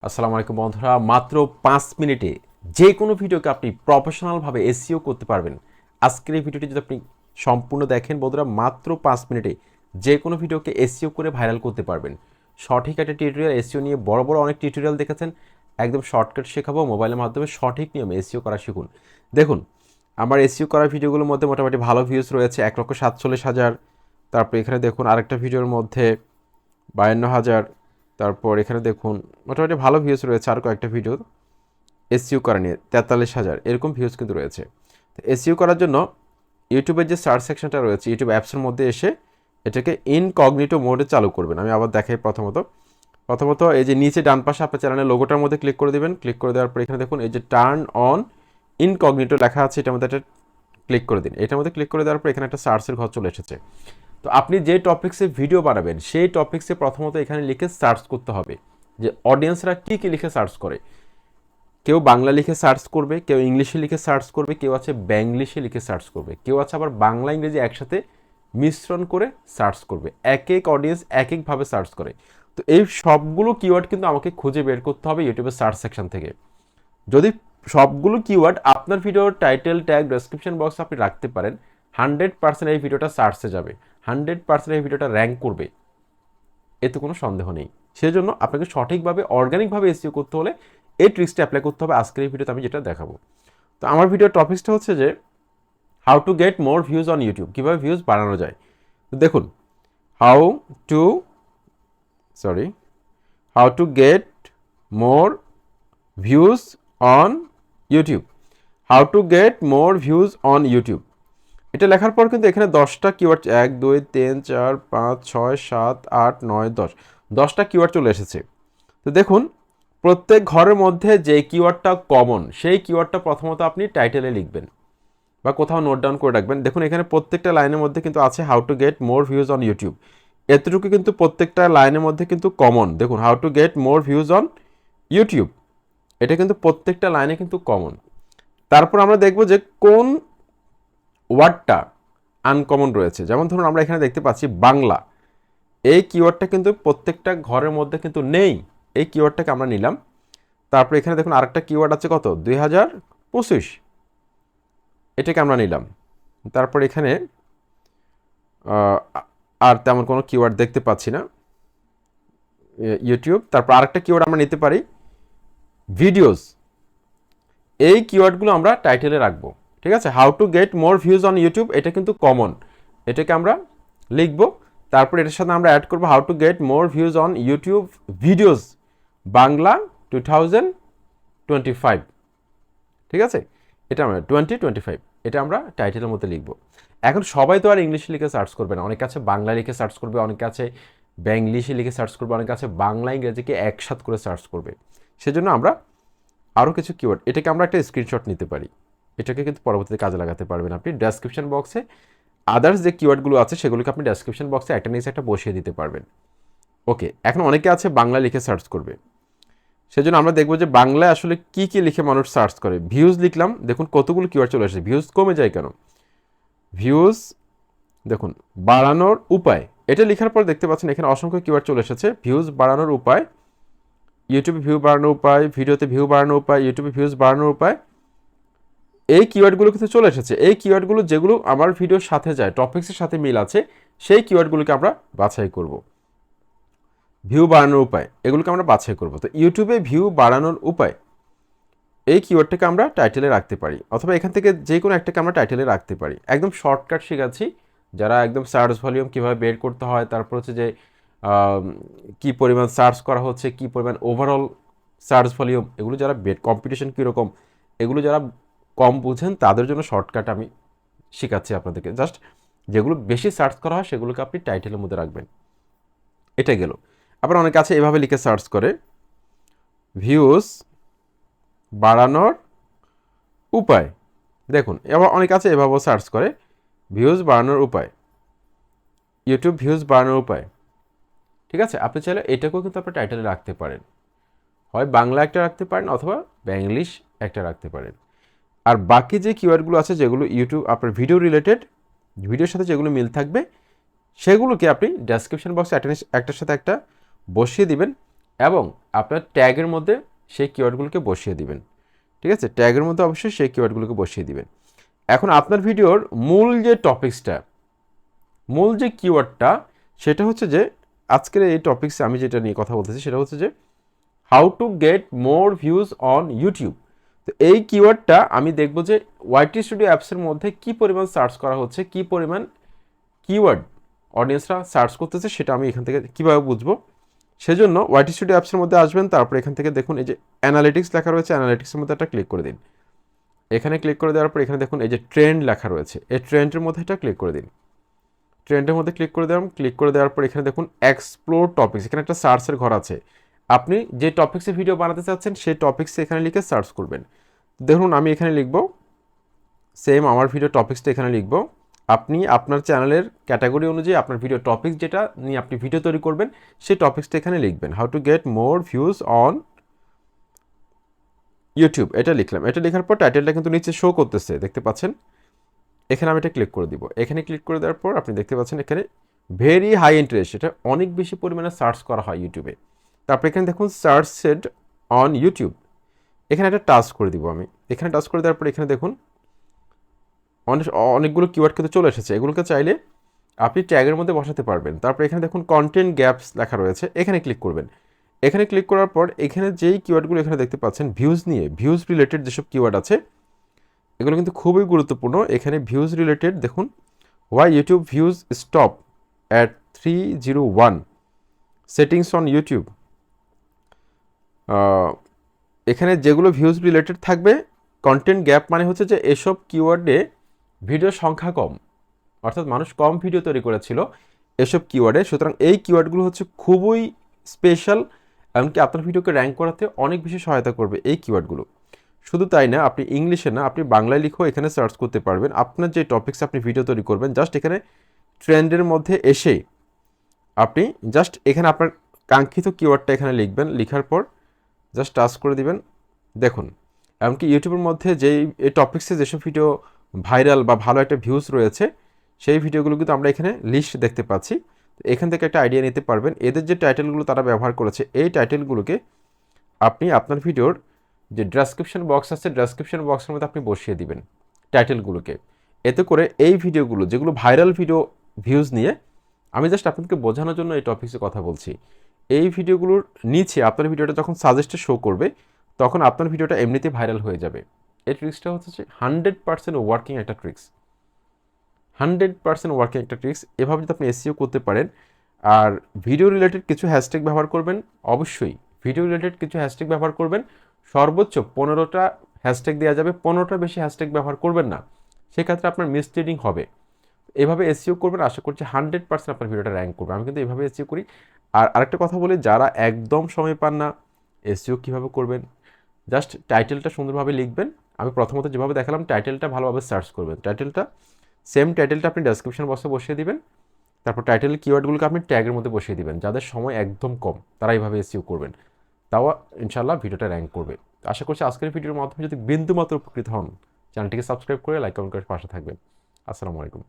আসসালামু আলাইকুম বন্ধুরা, মাত্র 5 মিনিটে যে কোনো ভিডিওকে আপনি প্রফেশনালভাবে এসইও করতে পারবেন। আজকের এই ভিডিওটি যদি আপনি সম্পূর্ণ দেখেন বন্ধুরা, মাত্র 5 মিনিটে যে কোনো ভিডিওকে এসইও করে ভাইরাল করতে পারবেন। সঠিক একটা টিউটোরিয়াল এসইও নিয়ে বড় বড় অনেক টিউটোরিয়াল দেখেছেন, একদম শর্টকাট শেখাবো মোবাইলের মাধ্যমে। সঠিক নিয়মে এসইও করা শিখুন। দেখুন, আমার এসইও করা ভিডিওগুলোর মধ্যে মোটামুটি ভালো ভিউজ রয়েছে 1,47,000। তারপর এখানে দেখুন আরেকটা ভিডিওর মধ্যে 52,000। তারপর এখানে দেখুন মোটামুটি ভালো ভিউজ রয়েছে আর কয়েকটা ভিডিও এসইও করা নিয়ে 43,000 এরকম ভিউজ কিন্তু রয়েছে। তো এসইও করার জন্য ইউটিউবের যে সার্চ সেকশনটা রয়েছে, ইউটিউব অ্যাপসের মধ্যে এসে এটাকে ইনকগনিটো মোডে চালু করবেন। আমি আবার দেখাই। প্রথমত এই যে নিচে ডান পাশে আপনার চ্যানেলের লোগোটার মধ্যে ক্লিক করে দেবেন। ক্লিক করে দেওয়ার পর এখানে দেখুন এই যে টার্ন অন ইনকগনিটো লেখা আছে, এটার মধ্যে একটা ক্লিক করে দিন। এটার মধ্যে ক্লিক করে দেওয়ার পর এখানে একটা সার্চের ঘর চলে এসেছে। তো আপনি যে টপিক্সে ভিডিও বানাবেন সেই টপিক্সে প্রথমত এখানে লিখে সার্চ করতে হবে যে অডিয়েন্সরা কী কী লিখে সার্চ করে। কেউ বাংলা লিখে সার্চ করবে, কেউ ইংলিশে লিখে সার্চ করবে, কেউ আছে ব্যাংলিশে লিখে সার্চ করবে, কেউ আছে আবার বাংলা ইংরেজি একসাথে মিশ্রণ করে সার্চ করবে। এক এক অডিয়েন্স এক একভাবে সার্চ করে। তো এই সবগুলো কিওয়ার্ড কিন্তু আমাকে খুঁজে বের করতে হবে ইউটিউবের সার্চ সেকশন থেকে। যদি সবগুলো কিওয়ার্ড আপনার ভিডিওর টাইটেল, ট্যাগ, ডেসক্রিপশন বক্স আপনি রাখতে পারেন, 100% এই ভিডিওটা সার্চে যাবে, 100% এই ভিডিওটা র্যাঙ্ক করবে, এতে কোনো সন্দেহ নেই। সেজন্য আপনাকে সঠিকভাবে অর্গানিকভাবে এসইও করতে হলে এই ট্রিক্সটা অ্যাপ্লাই করতে হবে। আজকের এই ভিডিওতে আমি যেটা দেখাবো। তো আমার ভিডিওর টপিকসটা হচ্ছে যে how to get more views on YouTube, কীভাবে ভিউজ বাড়ানো যায়। তো দেখুন, how to sorry how to get more views on YouTube, how to get more views on YouTube. এটা লেখার পর কিন্তু এখানে 10টা কিওয়ার্ড, 1 2 3 4 5 6 7 8 9 10, 10টা কিওয়ার্ড চলে এসেছে। তো দেখুন, প্রত্যেক ঘরের মধ্যে যে কিওয়ার্ডটা কমন সেই কিওয়ার্ডটা প্রথমত আপনি টাইটেলে লিখবেন বা কোথাও নোট ডাউন করে রাখবেন। দেখুন এখানে প্রত্যেকটা লাইনের মধ্যে কিন্তু আছে how to get more views on YouTube, এতটুকু কিন্তু প্রত্যেকটা লাইনের মধ্যে কিন্তু কমন। দেখুন, how to get more views on YouTube, এটা কিন্তু প্রত্যেকটা লাইনে কিন্তু কমন। তারপর আমরা দেখব যে কোন ওয়ার্ডটা আনকমন রয়েছে। যেমন ধরুন আমরা এখানে দেখতে পাচ্ছি বাংলা, এই কিওয়ার্ডটা কিন্তু প্রত্যেকটা ঘরের মধ্যে কিন্তু নেই। এই কিওয়ার্ডটাকে আমরা নিলাম। তারপরে এখানে দেখুন আরেকটা কিওয়ার্ড আছে কত, 2025, এটাকে আমরা নিলাম। তারপর এখানে আর তেমন কোনো কিওয়ার্ড দেখতে পাচ্ছি না, ইউটিউব। তারপর আরেকটা কিওয়ার্ড আমরা নিতে পারি ভিডিওস, এই কিওয়ার্ডগুলো আমরা টাইটেলে রাখবো। ঠিক আছে, how to get more views on YouTube, এটা কিন্তু কমন, এটাকে আমরা লিখবো। তারপর এটার সাথে আমরা অ্যাড করবো how to get more views on YouTube videos Bangla 2025। ঠিক আছে, এটা আমরা 2025, এটা আমরা টাইটেলের মধ্যে লিখবো। এখন সবাই তো আর ইংলিশে লিখে সার্চ করবে না, অনেকে আছে বাংলা লিখে সার্চ করবে, অনেকে আছে ব্যাংলিশে লিখে সার্চ করবে, অনেকে আছে বাংলা ইংরেজিকে একসাথ করে সার্চ করবে। সেজন্য আমরা আরও কিছু কিওয়ার্ড, এটাকে আমরা একটা স্ক্রিনশট নিতে পারি, এটাকে কিন্তু পরবর্তীতে কাজে লাগাতে পারবেন আপনি। ডেসক্রিপশন বক্সে আদার্স যে কিওয়ার্ডগুলো আছে সেগুলোকে আপনি ডেসক্রিপশন বক্সে একটা নিচে একটা বসিয়ে দিতে পারবেন। ওকে, এখন অনেকে আছে বাংলা লিখে সার্চ করবে, সেজন্য আমরা দেখবো যে বাংলায় আসলে কি কি লিখে মানুষ সার্চ করে। ভিউজ লিখলাম, দেখুন কতগুলো কিওয়ার্ড চলে আসে। ভিউজ কমে যায় কেন? ভিউজ দেখুন বাড়ানোর উপায়, এটা লেখার পর দেখতে পাচ্ছেন এখানে অসংখ্য কিওয়ার্ড চলে এসেছে। ভিউজ বাড়ানোর উপায়, ইউটিউবে ভিউ বাড়ানোর উপায়, ভিডিওতে ভিউ বাড়ানোর উপায়, ইউটিউবে ভিউজ বাড়ানোর উপায়, এই কিওয়ার্ডগুলো কিন্তু চলে এসেছে। এই কিওয়ার্ডগুলো যেগুলো আমার ভিডিওর সাথে যায়, টপিক্সের সাথে মিল আছে, সেই কিওয়ার্ডগুলোকে আমরা বাছাই করব। ভিউ বাড়ানোর উপায়, এগুলোকে আমরা বাছাই করব। তো ইউটিউবে ভিউ বাড়ানোর উপায়, এই কিওয়ার্ডটাকে আমরা টাইটেলে রাখতে পারি, অথবা এখান থেকে যে কোনো একটাকে আমরা টাইটেলে রাখতে পারি। একদম শর্টকাট শেখাচ্ছি, যারা একদম সার্চ ভলিউম কীভাবে বের করতে হয়, তারপর হচ্ছে যে কী পরিমাণ সার্চ করা হচ্ছে, কী পরিমাণ ওভারঅল সার্চ ভলিউম, এগুলো যারা কম্পিটিশন কীরকম, এগুলো যারা কম বুঝেন তাদের জন্য শর্টকাট আমি শেখাচ্ছি আপনাদেরকে। জাস্ট যেগুলো বেশি সার্চ করা হয় সেগুলোকে আপনি টাইটেলের মধ্যে রাখবেন। এটা গেল। আবার অনেকে আছে এভাবে লিখে সার্চ করে ভিউজ বাড়ানোর উপায়। দেখুন, এবার অনেক আছে এভাবেও সার্চ করে ভিউজ বাড়ানোর উপায়, ইউটিউব ভিউজ বাড়ানোর উপায়। ঠিক আছে, আপনি চাইলে এটাকেও কিন্তু আপনি টাইটেলে রাখতে পারেন, হয় বাংলা একটা রাখতে পারেন অথবা ব্যাংলিশ একটা রাখতে পারেন। আর বাকি যে কিওয়ার্ডগুলো আছে যেগুলো ইউটিউব আপনার ভিডিও রিলেটেড, ভিডিওর সাথে যেগুলো মিল থাকবে, সেগুলোকে আপনি ডেসক্রিপশন বক্সে একটার সাথে একটা বসিয়ে দিবেন। এবং আপনার ট্যাগের মধ্যে সেই কিওয়ার্ডগুলোকে বসিয়ে দিবেন। ঠিক আছে, ট্যাগের মধ্যে অবশ্যই সেই কিওয়ার্ডগুলোকে বসিয়ে দিবেন। এখন আপনার ভিডিওর মূল যে টপিক্সটা, মূল যে কিওয়ার্ডটা, সেটা হচ্ছে যে আজকের এই টপিক্সে আমি যেটা নিয়ে কথা বলতেছি সেটা হচ্ছে যে how to get more views on YouTube. তো এই কিওয়ার্ডটা আমি দেখব যে ওয়াইটি স্টুডিও অ্যাপসের মধ্যে কি পরিমাণ সার্চ করা হচ্ছে, কি পরিমাণ কিওয়ার্ড অডিয়েন্সরা সার্চ করতেছে, সেটা আমি এখান থেকে কীভাবে বুঝবো। সেজন্য ওয়াইটি স্টুডিও অ্যাপসের মধ্যে আসবেন, তারপর এখান থেকে দেখুন এই যে অ্যানালিটিক্স লেখা রয়েছে, অ্যানালিটিক্সের মধ্যে একটা ক্লিক করে দিন। এখানে ক্লিক করে দেওয়ার পর এখানে দেখুন এই যে ট্রেন্ড লেখা রয়েছে, এই ট্রেন্ডের মধ্যে এটা ক্লিক করে দিন। ট্রেন্ডের মধ্যে ক্লিক করে দিলাম, ক্লিক করে দেওয়ার পর এখানে দেখুন এক্সপ্লোর টপিক্স, এখানে একটা সার্চের ঘর আছে। আপনি যে টপিক্সে ভিডিও বানাতে চাচ্ছেন সেই টপিক্সে এখানে লিখে সার্চ করবেন। দেখুন আমি এখানে লিখব, সেম আমার ভিডিও টপিক্সটা এখানে লিখব। আপনি আপনার চ্যানেলের ক্যাটাগরি অনুযায়ী আপনার ভিডিও টপিক্স যেটা নিয়ে আপনি ভিডিও তৈরি করবেন সেই টপিক্সটা এখানে লিখবেন। How to get more views on YouTube, এটা লিখলাম। এটা লেখার পর টাইটেলটা কিন্তু নিচে শো করতেছে, দেখতে পাচ্ছেন। এখানে আমি এটা ক্লিক করে দিব। এখানে ক্লিক করে দেওয়ার পর আপনি দেখতে পাচ্ছেন এখানে ভেরি হাই ইন্টারেস্ট, এটা অনেক বেশি পরিমাণে সার্চ করা হয় ইউটিউবে। তারপর এখানে দেখুন সার্চ সেড অন ইউটিউব, এখানে একটা টাচ করে দিব আমি। এখানে টাচ করে দেওয়ার পর এখানে দেখুন অনেকগুলো কিওয়ার্ড কিন্তু চলে এসেছে। এগুলোকে চাইলে আপনি ট্যাগের মধ্যে বসাতে পারবেন। তারপর এখানে দেখুন কন্টেন্ট গ্যাপস লেখা রয়েছে, এখানে ক্লিক করবেন। এখানে ক্লিক করার পর এখানে যেই কিওয়ার্ডগুলো এখানে দেখতে পাচ্ছেন ভিউজ নিয়ে, ভিউজ রিলেটেড যেসব কিওয়ার্ড আছে এগুলো কিন্তু খুবই গুরুত্বপূর্ণ। এখানে ভিউজ রিলেটেড দেখুন, why YouTube views stop at 301 settings on YouTube. এখানে যেগুলো ভিউজ রিলেটেড থাকবে, কন্টেন্ট গ্যাপ মানে হচ্ছে যে এসব কিওয়ার্ডে ভিডিওর সংখ্যা কম, অর্থাৎ মানুষ কম ভিডিও তৈরি করেছিল এসব কিওয়ার্ডে। সুতরাং এই কিওয়ার্ডগুলো হচ্ছে খুবই স্পেশাল, এমনকি আপনার ভিডিওকে র্যাঙ্ক করাতে অনেক বেশি সহায়তা করবে এই কিওয়ার্ডগুলো। শুধু তাই না, আপনি ইংলিশে না, আপনি বাংলায় লিখেও এখানে সার্চ করতে পারবেন। আপনার যে টপিক্সে আপনি ভিডিও তৈরি করবেন, জাস্ট এখানে ট্রেন্ডের মধ্যে এসে আপনি জাস্ট এখানে আপনার কাঙ্ক্ষিত কিওয়ার্ডটা এখানে লিখবেন। লিখার পর জাস্ট টাচ করে দিবেন। দেখুন এমনকি ইউটিউবের মধ্যে যেই এই টপিক্সে যেসব ভিডিও ভাইরাল বা ভালো একটা ভিউজ রয়েছে সেই ভিডিওগুলো কিন্তু আমরা এখানে লিস্ট দেখতে পাচ্ছি। এখান থেকে একটা আইডিয়া নিতে পারবেন। এদের যে টাইটেলগুলো তারা ব্যবহার করেছে, এই টাইটেলগুলোকে আপনি আপনার ভিডিওর যে ডেসক্রিপশন বক্স আছে, ডেসক্রিপশন বক্সের মধ্যে আপনি বসিয়ে দিবেন টাইটেলগুলোকে। এতে করে এই ভিডিওগুলো যেগুলো ভাইরাল ভিডিও ভিউজ নিয়ে, আমি জাস্ট আপনাদেরকে বোঝানোর জন্য এই টপিক্সে কথা বলছি, এই ভিডিওগুলোর নিচে আপনার ভিডিওটা যখন সাজেস্টে শো করবে তখন আপনার ভিডিওটা এমনিতে ভাইরাল হয়ে যাবে। এই ট্রিক্সটা হচ্ছে 100% ওয়ার্কিং একটা ট্রিক্স, 100% ওয়ার্কিং একটা ট্রিক্স। এভাবে যদি আপনি এসইও করতে পারেন, আর ভিডিও রিলেটেড কিছু হ্যাশট্যাগ ব্যবহার করবেন, অবশ্যই ভিডিও রিলেটেড কিছু হ্যাশট্যাগ ব্যবহার করবেন। সর্বোচ্চ 15টা হ্যাশট্যাগ দেওয়া যাবে, 15টার বেশি হ্যাশট্যাগ ব্যবহার করবেন না, সেক্ষেত্রে আপনার মিসলিডিং হবে। এভাবে এসইও করবেন, আশা করছি 100% আপনার ভিডিওটা র্যাঙ্ক করবে। আমি কিন্তু এভাবে এসইও করি। আর আরেকটা কথা বলি, যারা একদম সময় পান না এসইও কীভাবে করবেন, জাস্ট টাইটেলটা সুন্দরভাবে লিখবেন। আমি প্রথমত যেভাবে দেখালাম টাইটেলটা ভালোভাবে সার্চ করবেন, টাইটেলটা সেম টাইটেলটা আপনি ডেসক্রিপশন বক্সে বসিয়ে দিবেন। তারপর টাইটেলের কিওয়ার্ডগুলোকে আপনি ট্যাগের মধ্যে বসিয়ে দিবেন। যাদের সময় একদম কম তারা এইভাবে এসইও করবেন, তাও ইনশাল্লাহ ভিডিওটা র্যাঙ্ক করবে। আশা করছি আজকের ভিডিওর মাধ্যমে যদি বিন্দুমাত্র উপকৃত হন, চ্যানেলটিকে সাবস্ক্রাইব করে লাইক কমেন্ট করে পাশে থাকবেন। আসসালামু আলাইকুম।